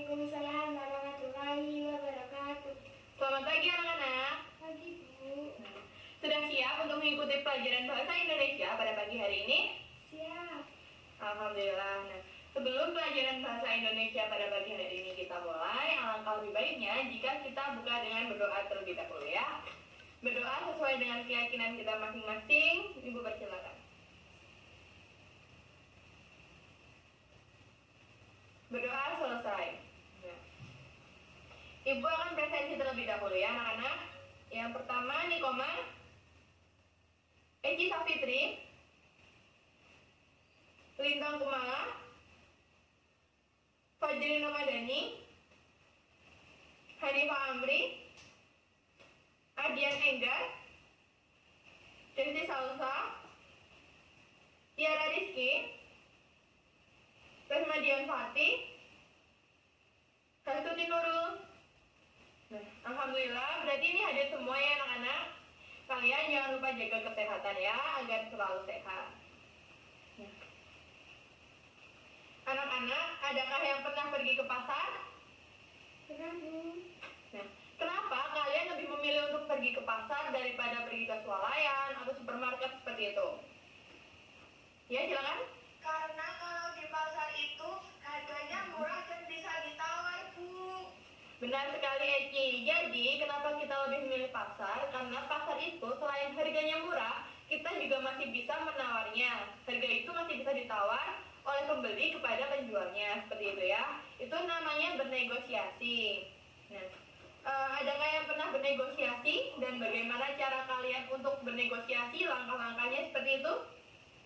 Waalaikumsalam warahmatullahi wabarakatuh. Selamat pagi anak-anak. Pagi, Bu. Sudah siap untuk mengikuti pelajaran bahasa Indonesia pada pagi hari ini? Siap. Alhamdulillah. Nah, sebelum pelajaran bahasa Indonesia pada pagi hari ini kita mulai, alangkah lebih baiknya jika kita buka dengan berdoa terlebih dahulu ya. Berdoa sesuai dengan keyakinan kita masing-masing. Ibu persilakan. Berdoa selesai. Nah, Ibu akan presensi terlebih dahulu ya anak-anak. Yang pertama Nikoma, Eci Safitri, Lintang Kumala, Fajri Ramadhani, Hanifah Amri, Adian Enggar, Desi Salsa, Tiara Rizky, Rahmadian Fatih, Hasuti Nurul. Nah, alhamdulillah, berarti ini hadir semua ya anak-anak. Kalian jangan lupa jaga kesehatan ya, agar selalu sehat. Nah, anak-anak, adakah yang pernah pergi ke pasar? Pernah, Bu. Nah, kenapa kalian lebih memilih untuk pergi ke pasar daripada pergi ke swalayan atau supermarket seperti itu? Ya, silakan. Karena kalau di pasar itu harganya murah dan bisa ditawar, Bu. Benar sekali Eci. Jadi kenapa kita lebih memilih pasar? Karena pasar itu selain harganya murah, kita juga masih bisa menawarnya. Harga itu masih bisa ditawar oleh pembeli kepada penjualnya, seperti itu ya. Itu namanya bernegosiasi. Nah, adakah yang pernah bernegosiasi dan bagaimana cara kalian untuk bernegosiasi? Langkah-langkahnya seperti itu?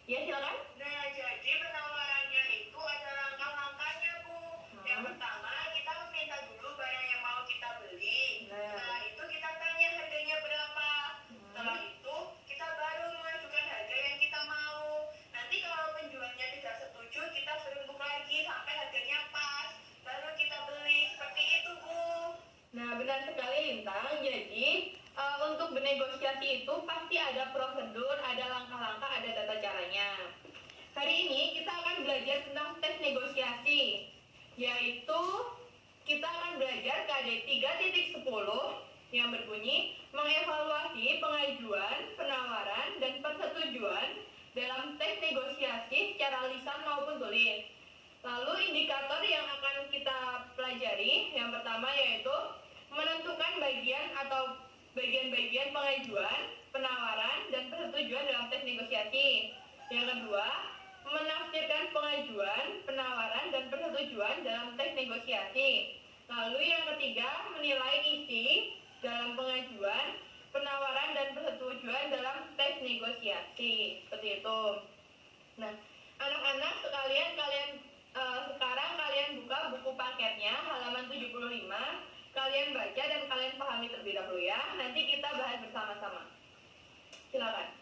Ya, silakan. Nah, jadi penawarannya itu ada langkah-langkahnya, Bu. Yang pertama, kita meminta dulu barang yang mau kita beli. Setelah itu kita tanya harganya berapa. Setelah itu kita baru mengajukan harga yang kita mau. Nanti kalau penjualnya tidak setuju, kita serembuk lagi sampai harganya pas. Baru kita beli. Seperti itu, Bu. Nah, benar sekali Lintang. Jadi untuk bernegosiasi itu pasti ada prosedur, ada langkah-langkah, ada tata caranya. Hari ini kita akan belajar tentang tes negosiasi, yaitu kita akan belajar KD 3.10 yang berbunyi mengevaluasi pengajuan, penawaran, dan persetujuan dalam tes negosiasi secara lisan maupun tulis. Lalu indikator yang akan kita pelajari yang pertama yaitu menentukan bagian atau bagian-bagian pengajuan, penawaran, dan persetujuan dalam tes negosiasi. Yang kedua, menafsirkan pengajuan, penawaran, dan persetujuan dalam tes negosiasi. Lalu yang ketiga, menilai isi dalam pengajuan, penawaran, dan persetujuan dalam tes negosiasi. Seperti itu. Nah, anak-anak sekalian, sekarang kalian buka buku paketnya halaman 75. Kalian baca dan kalian pahami terlebih dahulu ya. Nanti kita bahas bersama-sama. Silakan.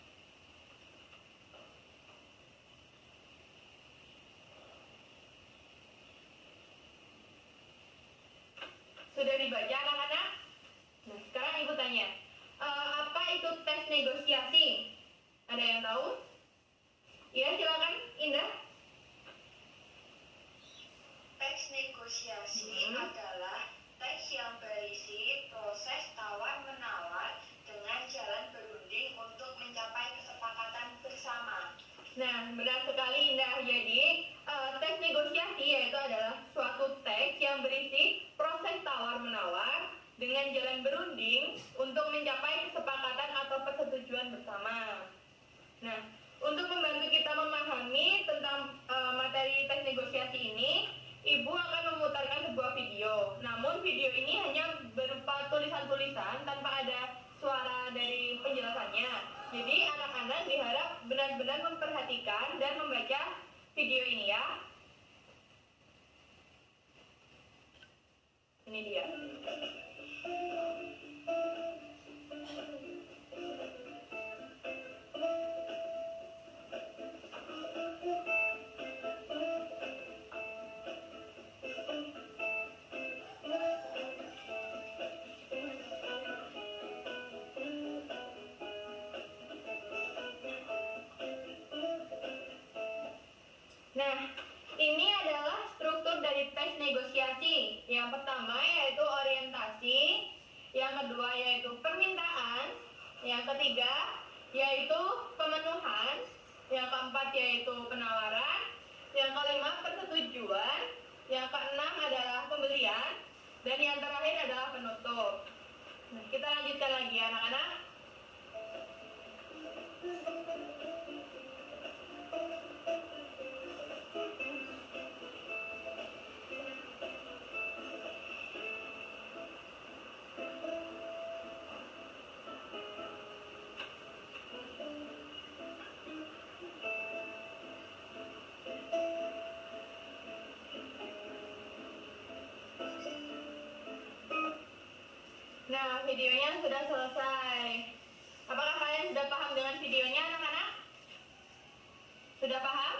Sudah dibaca anak-anak? Nah, sekarang ibu tanya, apa itu tes negosiasi? Ada yang tahu? Ya, silakan Indah. Tes negosiasi adalah tes yang berisi proses tawar-menawar dengan jalan berunding untuk mencapai kesepakatan bersama. Nah, benar sekali Indah. Jadi, tes negosiasi yaitu adalah suatu tes yang berisi proses tawar-menawar dengan jalan berunding untuk mencapai kesepakatan atau persetujuan bersama. Nah, untuk membantu kita memahami tentang materi tes negosiasi ini, Ibu akan memutarkan sebuah video. Namun video ini hanya berupa tulisan-tulisan tanpa ada suara dari penjelasannya. Jadi anak-anak diharap benar-benar memperhatikan dan membaca video ini ya. Ini dia. Nah, ini adalah struktur dari tes negosiasi negosiasi. Yang pertama yaitu orientasi, yang kedua yaitu permintaan, yang ketiga yaitu pemenuhan, yang keempat yaitu penawaran, yang kelima persetujuan, yang keenam adalah pembelian, dan yang terakhir adalah penutup. Nah, kita lanjutkan lagi ya anak-anak. Nah, videonya sudah selesai. Apakah kalian sudah paham dengan videonya, anak-anak? Sudah paham?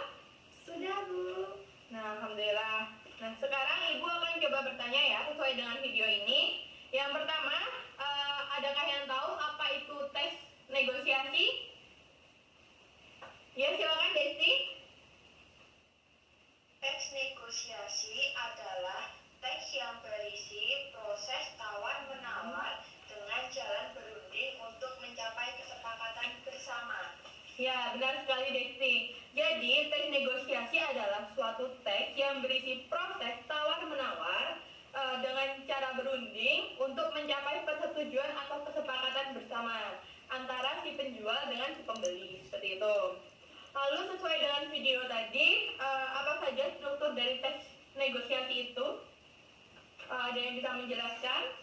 Sudah, Bu. Nah, alhamdulillah. Nah, sekarang Ibu akan coba bertanya ya, sesuai dengan video ini. Yang pertama, adakah yang tahu apa itu tes negosiasi? Ya, silakan Desti. Tes negosiasi adalah tes yang berisi proses tawar-menawar dengan jalan berunding untuk mencapai kesepakatan bersama. Ya, benar sekali Desti. Jadi, tes negosiasi adalah suatu tes yang berisi proses tawar-menawar dengan cara berunding untuk mencapai persetujuan atau kesepakatan bersama antara si penjual dengan si pembeli, seperti itu. Lalu sesuai dengan video tadi, apa saja struktur dari tes negosiasi itu? Ada yang bisa menjelaskan?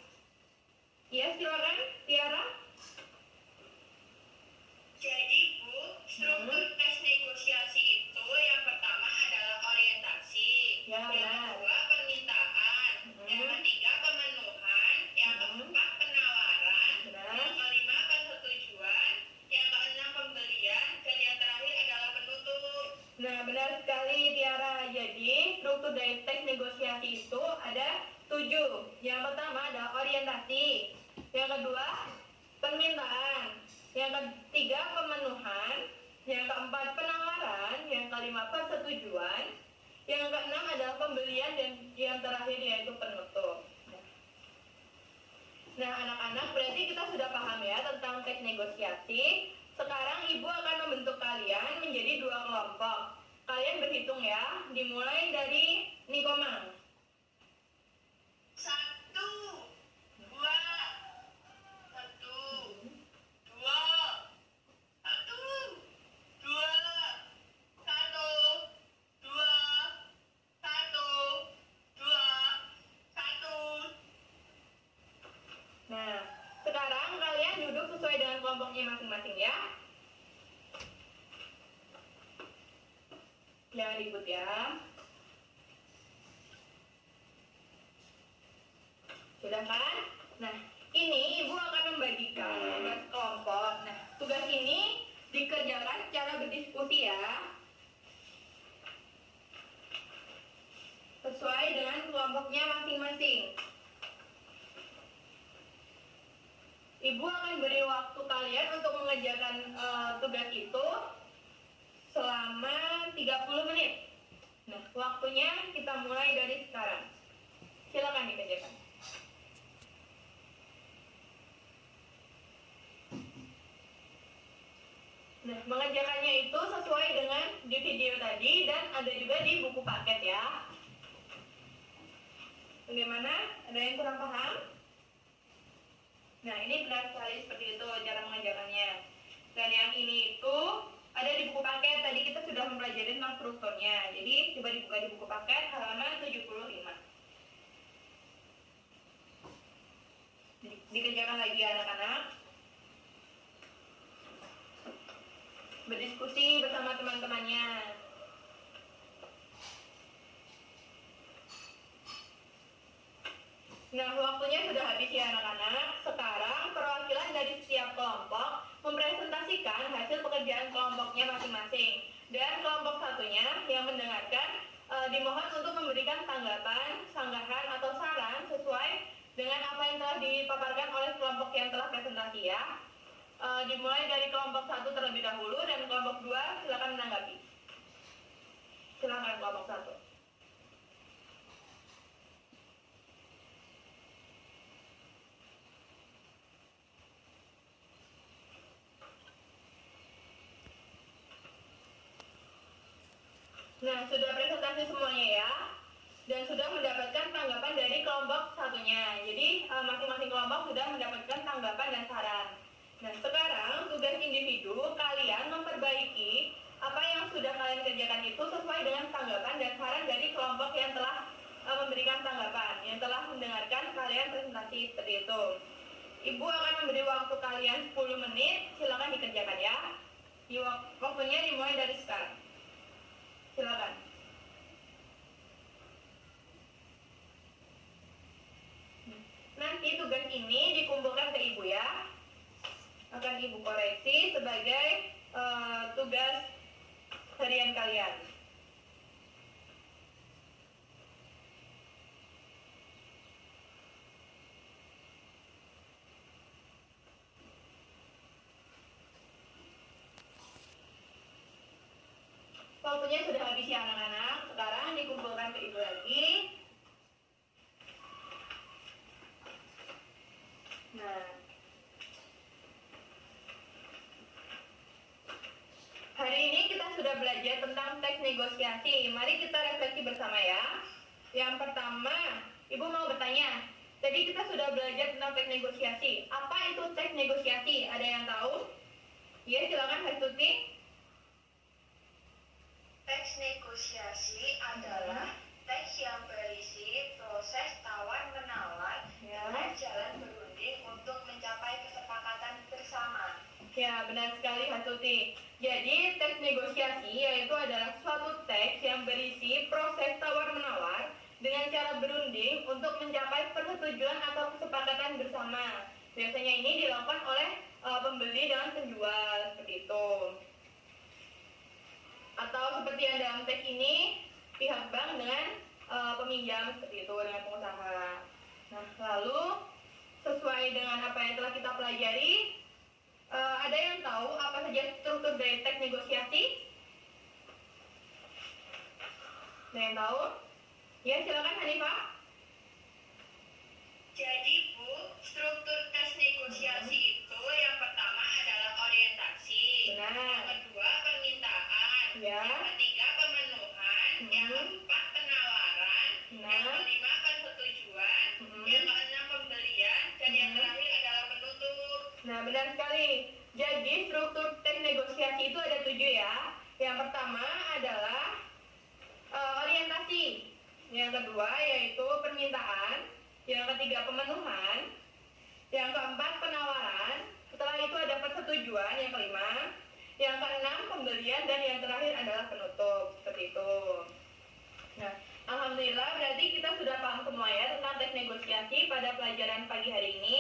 Ya, silakan, Tiara. Jadi, Bu, struktur tes negosiasi itu yang pertama adalah orientasi, Ya, yang benar. kedua permintaan, yang ketiga pemenuhan, yang keempat penawaran, Benar. yang kelima persetujuan, yang keenam pembelian, dan yang terakhir adalah penutup. Nah, benar sekali Tiara. Jadi, struktur dari tes negosiasi itu ada 7. Yang pertama adalah orientasi, yang kedua permintaan, yang ketiga pemenuhan, yang keempat penawaran, yang kelima persetujuan, yang keenam adalah pembelian, dan yang terakhir yaitu penutup. Nah, anak-anak, berarti kita sudah paham ya tentang tes negosiasi. Sekarang Ibu akan membentuk kalian menjadi 2 kelompok. Kalian berhitung ya, dimulai dari Nikomang. 1, 2, 1, 2, 1, 2, 1. Nah, sekarang kalian duduk sesuai dengan kelompoknya masing-masing ya. Jangan ribut ya. Sudah kan? Nah, ini Ibu akan membagikan tugas kelompok. Nah, tugas ini dikerjakan secara berdiskusi ya. Sesuai dengan kelompoknya masing-masing. Ibu akan beri waktu kalian untuk mengerjakan tugas itu selama 30 menit. Nah, waktunya kita mulai dari sekarang. Silakan dikerjakan. Nah, mengerjakannya itu sesuai dengan di video tadi dan ada juga di buku paket ya. Bagaimana? Ada yang kurang paham? Nah, ini benar sekali seperti itu cara mengerjakannya. Dan yang ini itu ada di buku paket. Tadi kita sudah mempelajari tentang strukturnya. Jadi, coba dibuka di buku paket halaman 75. Dikerjakan lagi ya anak-anak. Berdiskusi bersama teman-temannya. Nah, waktunya sudah habis ya anak-anak. Sekarang perwakilan dari setiap kelompok mempresentasikan hasil pekerjaan kelompoknya masing-masing. Dan kelompok satunya yang mendengarkan dimohon untuk memberikan tanggapan, sanggahan, atau saran sesuai dengan apa yang telah dipaparkan oleh kelompok yang telah presentasi ya. Dimulai dari kelompok 1 terlebih dahulu dan kelompok 2 silakan menanggapi. Silakan kelompok 1. Nah, sudah presentasi semuanya ya, dan sudah mendapatkan tanggapan dari kelompok satunya. Jadi masing-masing kelompok sudah mendapatkan tanggapan dan saran. Nah, sekarang tugas individu kalian memperbaiki apa yang sudah kalian kerjakan itu sesuai dengan tanggapan dan saran dari kelompok yang telah memberikan tanggapan, yang telah mendengarkan kalian presentasi seperti itu. Ibu akan memberi waktu kalian 10 menit, silakan dikerjakan ya. Waktunya dimulai dari sekarang. Silakan. Nanti tugas ini dikumpulkan ke ibu ya. Akan ibu koreksi sebagai tugas harian kalian. Waktunya sudah habis ya anak-anak. Sekarang dikumpulkan ke ibu lagi. Nah, hari ini kita sudah belajar tentang teks negosiasi. Mari kita refleksi bersama ya. Yang pertama, ibu mau bertanya. Tadi kita sudah belajar tentang teks negosiasi. Apa itu teks negosiasi? Ada yang tahu? Ya, silakan Hastuti. Teks negosiasi adalah teks yang berisi proses tawar-menawar dengan jalan berunding untuk mencapai kesepakatan bersama. Ya, benar sekali Hastuti. Jadi, teks negosiasi yaitu adalah suatu teks yang berisi proses tawar-menawar dengan cara berunding untuk mencapai persetujuan atau kesepakatan bersama. Biasanya ini dilakukan oleh pembeli dengan penjual, seperti itu. Atau seperti yang dalam teks ini, pihak bank dengan peminjam, seperti itu, dengan pengusaha. Nah, lalu sesuai dengan apa yang telah kita pelajari, ada yang tahu apa saja struktur dari teks negosiasi? Ada yang tahu? Ya, silakan Hanifah. Jadi Bu, struktur teks negosiasi itu yang pertama adalah orientasi. Benar. Yang kedua permintaan. Ya. Yang ketiga pemenuhan. Yang keempat penawaran. Yang kelima persetujuan. Yang keenam pembelian. Dan yang terakhir adalah penutup. Nah, benar sekali. Jadi struktur teks negosiasi itu ada 7 ya. Yang pertama adalah orientasi. Yang kedua yaitu permintaan. Yang ketiga pemenuhan. Yang keempat penawaran. Setelah itu ada persetujuan. Yang kelima. Yang keenam pembelian. Dan yang terakhir adalah penutup. Seperti itu. Nah, alhamdulillah berarti kita sudah paham semua ya tentang teks negosiasi pada pelajaran pagi hari ini.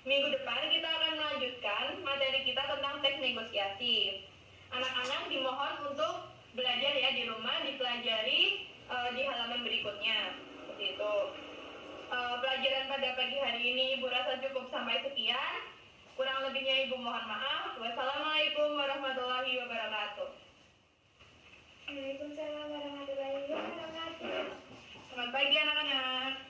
Minggu depan kita akan melanjutkan materi kita tentang teks negosiasi. Anak-anak dimohon untuk belajar ya di rumah, dipelajari di halaman berikutnya. Seperti itu. Pelajaran pada pagi hari ini Ibu rasa cukup sampai sekian. Kurang lebihnya Ibu mohon maaf. Wassalamualaikum warahmatullahi wabarakatuh. Waalaikumsalam warahmatullahi wabarakatuh. Selamat pagi anak-anak.